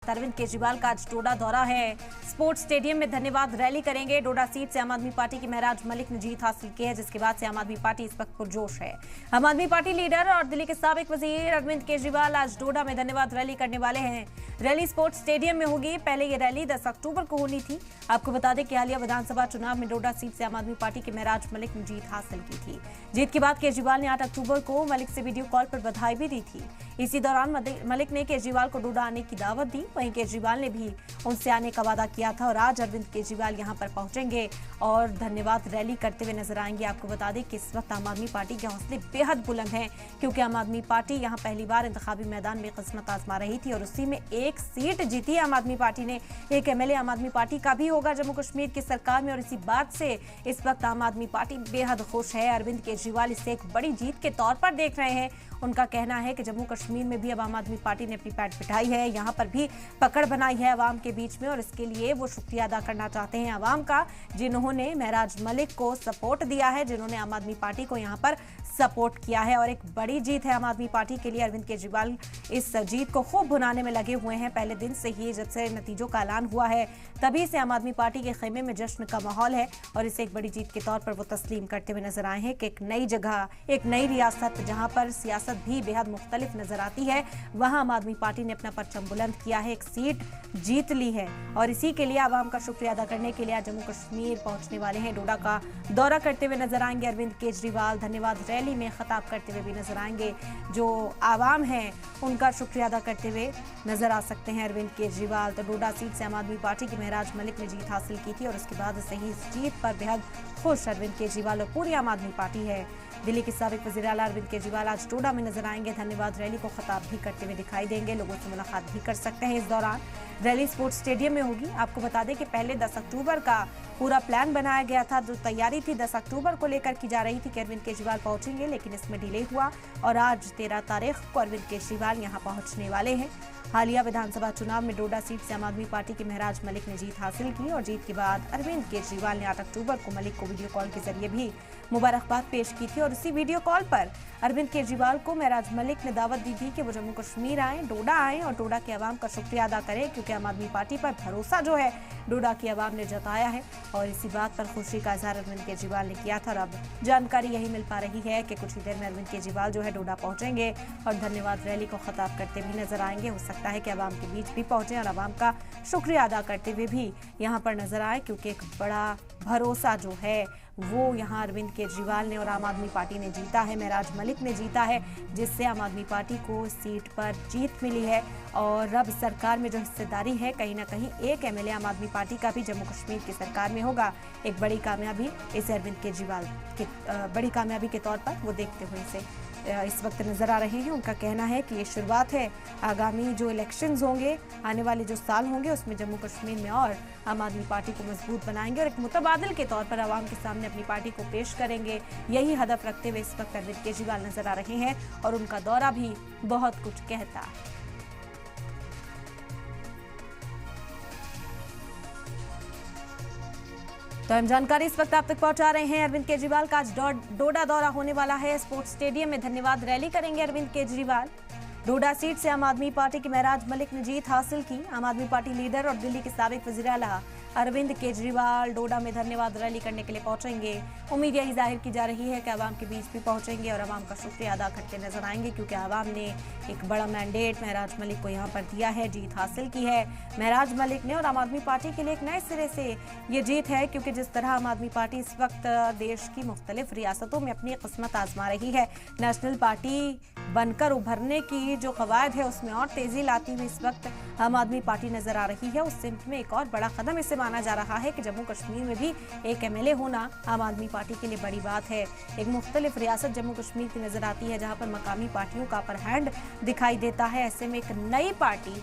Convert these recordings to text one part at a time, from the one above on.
अरविंद केजरीवाल का आज डोडा दौरा है। स्पोर्ट्स स्टेडियम में धन्यवाद रैली करेंगे। डोडा सीट से आम आदमी पार्टी की महराज मलिक ने जीत हासिल की है, जिसके बाद से आम आदमी पार्टी इस वक्त पुरजोश है। आम आदमी पार्टी लीडर और दिल्ली के साबिक वजीर अरविंद केजरीवाल आज डोडा में धन्यवाद रैली करने वाले हैं। रैली स्पोर्ट्स स्टेडियम में होगी। पहले ये रैली 10 अक्टूबर को होनी थी। आपको बता दें कि हालिया विधानसभा चुनाव में डोडा सीट से आम आदमी पार्टी के महराज मलिक ने जीत हासिल की थी। जीत के बाद केजरीवाल ने 8 अक्टूबर को मलिक से वीडियो कॉल पर बधाई भी दी थी। इसी दौरान मलिक ने केजरीवाल को डोडा आने की दावत दी। वहीं केजरीवाल ने भी उनसे आने का वादा किया था और आज अरविंद केजरीवाल यहां पर पहुंचेंगे और धन्यवाद रैली करते हुए नजर आएंगे। आपको बता दें कि इस वक्त आम आदमी पार्टी के हौसले बेहद बुलंद हैं, क्योंकि आम आदमी पार्टी यहां पहली बार इंतखाबी मैदान में किस्मत आजमा रही थी और उसी में एक सीट जीती आम आदमी पार्टी ने। एक एमएलए आम आदमी पार्टी का भी होगा जम्मू कश्मीर की सरकार में और इसी बात से इस वक्त आम आदमी पार्टी बेहद खुश है। अरविंद केजरीवाल इसे एक बड़ी जीत के तौर पर देख रहे हैं। उनका कहना है कि जम्मू कश्मीर में भी अब आम आदमी पार्टी ने अपनी पैठ बिठाई है, यहाँ पर भी पकड़ बनाई है अवाम के बीच में और इसके लिए वो शुक्रिया अदा करना चाहते हैं अवाम का, जिन्होंने महराज मलिक को सपोर्ट दिया है, जिन्होंने आम आदमी पार्टी को यहाँ पर सपोर्ट किया है। और एक बड़ी जीत है आम आदमी पार्टी के लिए। अरविंद केजरीवाल इस जीत को खूब भुनाने में लगे हुए हैं। पहले दिन से ही जब से नतीजों का ऐलान हुआ है तभी से आम आदमी पार्टी के खेमे में जश्न का माहौल है और इसे एक बड़ी जीत के तौर पर वो तस्लीम करते हुए नजर आए हैं कि एक नई जगह, एक नई रियासत जहां पर सियासत भी बेहद मुख्तलिफ नजर आती है, वहां आम आदमी पार्टी ने अपना परचम बुलंद किया है, एक सीट जीत ली है और इसी के लिए आवाम का शुक्रिया अदा करने के लिए आज जम्मू कश्मीर पहुंचने वाले हैं। डोडा का दौरा करते हुए नजर आएंगे अरविंद केजरीवाल। धन्यवाद रैली में खिताब करते हुए भी नजर आएंगे। जो आवाम है उनका शुक्रिया अदा करते हुए नजर आ सकते हैं अरविंद केजरीवाल। तो डोडा सीट से आम आदमी पार्टी की महराज मलिक ने जीत हासिल की थी और उसके बाद से ही इस जीत पर बेहद खुश अरविंद केजरीवाल और पूरी आम आदमी पार्टी है। दिल्ली के साबिक वज़ीर आला अरविंद केजरीवाल आज डोडा में नजर आएंगे। धन्यवाद रैली को खिताब भी करते हुए दिखाई देंगे। लोगों से मुलाकात भी कर सकते हैं। इस दौरान रैली स्पोर्ट्स स्टेडियम में होगी। आपको बता दें कि पहले 10 अक्टूबर का पूरा प्लान बनाया गया था। जो तैयारी थी 10 अक्टूबर को लेकर की जा रही थी कि अरविंद केजरीवाल पहुंचेंगे, लेकिन इसमें डिले हुआ और आज 13 तारीख को अरविंद केजरीवाल यहां पहुंचने वाले हैं। हालिया विधानसभा चुनाव में डोडा सीट से आम आदमी पार्टी के महराज मलिक ने जीत हासिल की और जीत के बाद अरविंद केजरीवाल ने 8 अक्टूबर को मलिक को वीडियो कॉल के जरिए भी मुबारकबाद पेश की थी और इसी वीडियो कॉल पर अरविंद केजरीवाल को महराज मलिक ने दावत दी थी कि वो जम्मू कश्मीर आए, डोडा आए और डोडा के अवाम का शुक्रिया अदा करें, क्योंकि आम आदमी पार्टी पर भरोसा जो है डोडा की अवाम ने जताया है और इसी बात पर खुशी का इजहार अरविंद केजरीवाल ने किया था। और अब जानकारी यही मिल पा रही है कि कुछ ही देर में अरविंद केजरीवाल जो है डोडा पहुंचेंगे और धन्यवाद रैली को खिताब करते भी नजर आएंगे। हो सकता है कि अवाम के बीच भी पहुंचे और अवाम का शुक्रिया अदा करते हुए भी यहाँ पर नजर आए, क्योंकि एक बड़ा भरोसा जो है वो यहाँ अरविंद केजरीवाल ने और आम आदमी पार्टी ने जीता है, महराज मलिक ने जीता है, जिससे आम आदमी पार्टी को सीट पर जीत मिली है। और अब सरकार में जो हिस्सेदारी है, कहीं ना कहीं एक एमएलए आम आदमी पार्टी का भी जम्मू कश्मीर की सरकार में होगा। एक बड़ी कामयाबी इसे अरविंद केजरीवाल के बड़ी कामयाबी के तौर पर वो देखते हुए इसे इस वक्त नजर आ रहे हैं। उनका कहना है कि ये शुरुआत है। आगामी जो इलेक्शंस होंगे, आने वाले जो साल होंगे, उसमें जम्मू कश्मीर में और आम आदमी पार्टी को मजबूत बनाएंगे और एक मुतबादिल के तौर पर आवाम के सामने अपनी पार्टी को पेश करेंगे। यही हदफ रखते हुए इस वक्त अरविंद केजरीवाल नजर आ रहे हैं और उनका दौरा भी बहुत कुछ कहता है। तो हम जानकारी इस वक्त आप तक पहुंचा रहे हैं। अरविंद केजरीवाल का आज डोडा दौरा होने वाला है। स्पोर्ट्स स्टेडियम में धन्यवाद रैली करेंगे अरविंद केजरीवाल। डोडा सीट से आम आदमी पार्टी के महराज मलिक ने जीत हासिल की। आम आदमी पार्टी लीडर और दिल्ली के साबिक वज़ीर आला अरविंद केजरीवाल डोडा में धन्यवाद रैली करने के लिए पहुंचेंगे। उम्मीद यही जाहिर की जा रही है कि आवाम के बीच भी पहुंचेंगे और आवाम का शुक्रिया अदा करते नजर आएंगे, क्योंकि आवाम ने एक बड़ा मैंडेट महराज मलिक को यहां पर दिया है, जीत हासिल की है महराज मलिक ने। और आम आदमी पार्टी के लिए एक नए सिरे से ये जीत है, क्योंकि जिस तरह आम आदमी पार्टी इस वक्त देश की मुख्तलिफ रियासतों में अपनी किस्मत आजमा रही है, नेशनल पार्टी बनकर उभरने की जो कवायद है उसमें और तेजी लाती हुई इस वक्त आम आदमी पार्टी नजर आ रही है। उस सिमत में एक और बड़ा कदम इसे माना जा रहा है कि जम्मू कश्मीर में भी एक एमएलए होना आम आदमी पार्टी के लिए बड़ी बात है। एक मुख्तलिफ रियासत जम्मू कश्मीर की नजर आती है जहां पर मकामी पार्टियों का अपर हैंड दिखाई देता है। ऐसे में एक नई पार्टी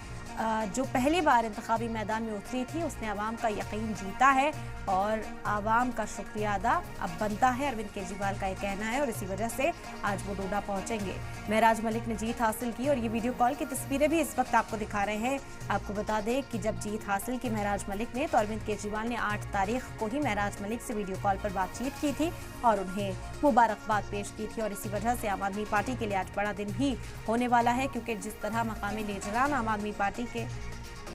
जो पहली बार इंतखाबी मैदान में उतरी थी, उसने आवाम का यकीन जीता है और आवाम का शुक्रिया अदा अब बनता है, अरविंद केजरीवाल का ये कहना है और इसी वजह से आज वो डोडा पहुंचेंगे। महराज मलिक ने जीत हासिल की और ये वीडियो कॉल की तस्वीरें भी इस वक्त आपको दिखा रहे हैं। आपको बता दें कि जब जीत हासिल की महराज मलिक ने, तो अरविंद केजरीवाल ने 8 तारीख को ही महराज मलिक से वीडियो कॉल पर बातचीत की थी और उन्हें मुबारकबाद पेश की थी और इसी वजह से आम आदमी पार्टी के लिए आज बड़ा दिन भी होने वाला है, क्योंकि जिस तरह मकामी लीडरान आम आदमी पार्टी के